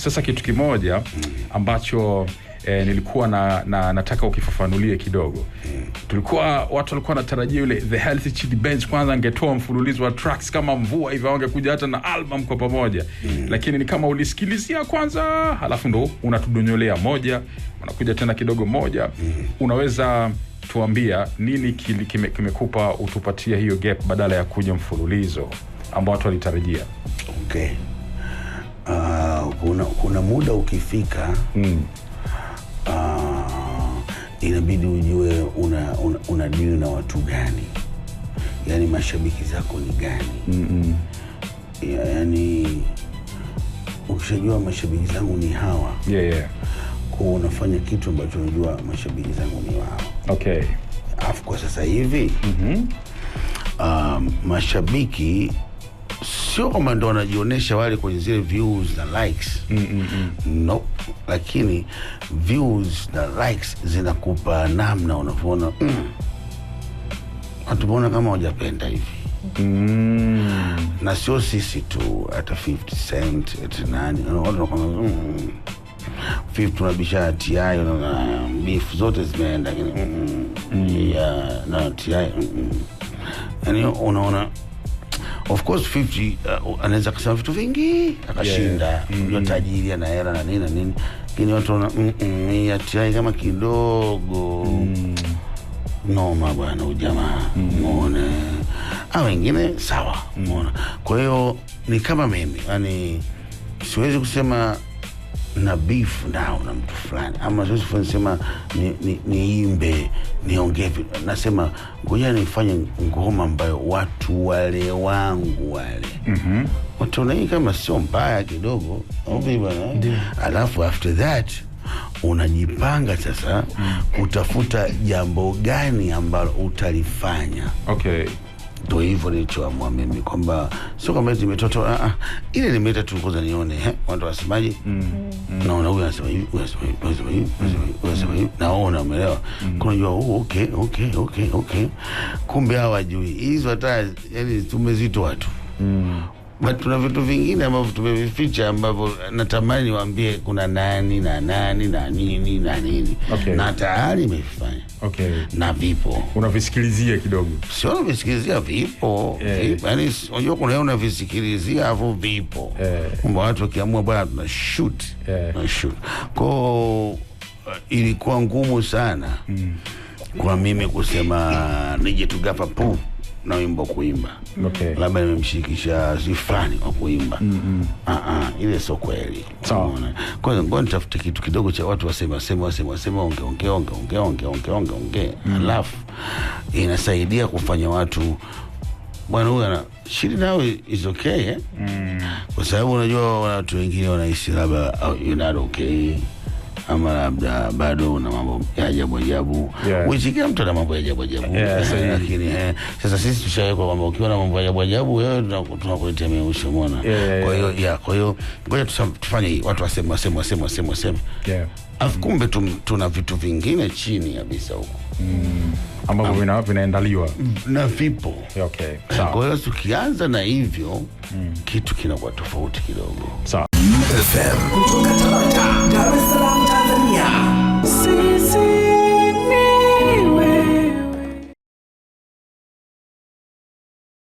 Sasa kitu kimoja ambacho nilikuwa nataka ukifafanulie kidogo. Watu walikuwa wanatarajia yule The Healthy Chili Benz kwanza angetoa mfululizo wa tracks kama mvua hivyo, angekuja hata na album kwa pamoja. Lakini ni kama ulisikilizia kwanza halafu ndo unatudonyolea moja, unakuja tena kidogo moja. Unaweza tuambia nini kimekupa utupatia hiyo gap badala ya kuja mfululizo ambao watu walitarajia? Okay. Kuna muda ukifika inabidi ujue una deal na watu gani, yani mashabiki zako ni gani. Yani ukishajua mashabiki zangu ni hawa, kwa unafanya kitu ambacho unajua mashabiki zangu ni wao. Okay. Afu kwa sasa hivi mashabiki sio kama ndo wanajionyesha wale kwenye zile views na likes. No, lakini views na likes zinakupa namna unavyoona watu bona kama hujapenda hivi. Na sio sisi tu, hata 50 Cent, hata nani, watu kama 50 tunabisha TI na beef zote zimeenda, na TI yani unaona. Of course 50 anaweza kusema vitu vingi akashinda, ndio tajiri ana hela na nini na nini, lakini watu wana TI kama kidogo noma bwana ujamaa, umeona. Wengine sawa, umeona. Kwa hiyo ni kama mimi, yani siwezi kusema na beef nao na mtu fulani, ama siwezi kusema niimbe niongee. Nasema ngoja nifanye ngoma ambayo watu wale wangu wale watu na hii kama sio mbaya kidogo au bwana. Alafu after that unajipanga sasa kutafuta jambo gani ambalo utalifanya. Okay. Ndio hivyo nilichoamua mimi, kwamba sio kama nimetoto ile nimeita tu kwanza nione watu wasemaje. Naona huyu anasema hivi, huyu anasema hivi, naona umeelewa. Kunajua okay. Kumbe hawajui hizo hata, yani tumezitoa tu. But tuna vitu vingine ambavyo tumevificha, ambavyo natamani niwaambie kuna nani na nani na nini na nini. Okay. Na tayari nimefanya. Okay. Na vipo. Unavisikilizia kidogo. Sio unavisikilizia, vipo. Yaani unajua kuna unavisikilizia hapo vipo. Kwamba watu wakiamua bwana tuna shoot. Na shoot. Kwa ilikuwa ngumu sana kwa mimi kusema nije tugapa pu na wimbo kuimba. Okay. Labda nimemshirikisha fulani wa kuimba. Ile sio kweli. Unaona. Kwa hiyo ngoja nitafute kitu kidogo cha watu wasema ongea. Alafu inasaidia kufanya watu bwana huyu ana shida nao is okay. Kwa sababu unajua watu wengine wanaishi labda you're not okay, ama labda bado una mambo ya ajabu. Uichikia mtu na mambo ya ajabu. Lakini sasa sisi tushawekwa kwamba ukiwa na mambo ya ajabu wewe tunakuletea meusho, umeona. Kwa hiyo ngoja tufanye hii, watu wasema. Kumbe tuna vitu vingine chini kabisa huko ambavyo vinaendaliwa na vipo. Okay. Sawa. Kwa hiyo tukianza na hivyo kitu kinakuwa tofauti kidogo. Sawa. FM kutoka Dar es Salaam.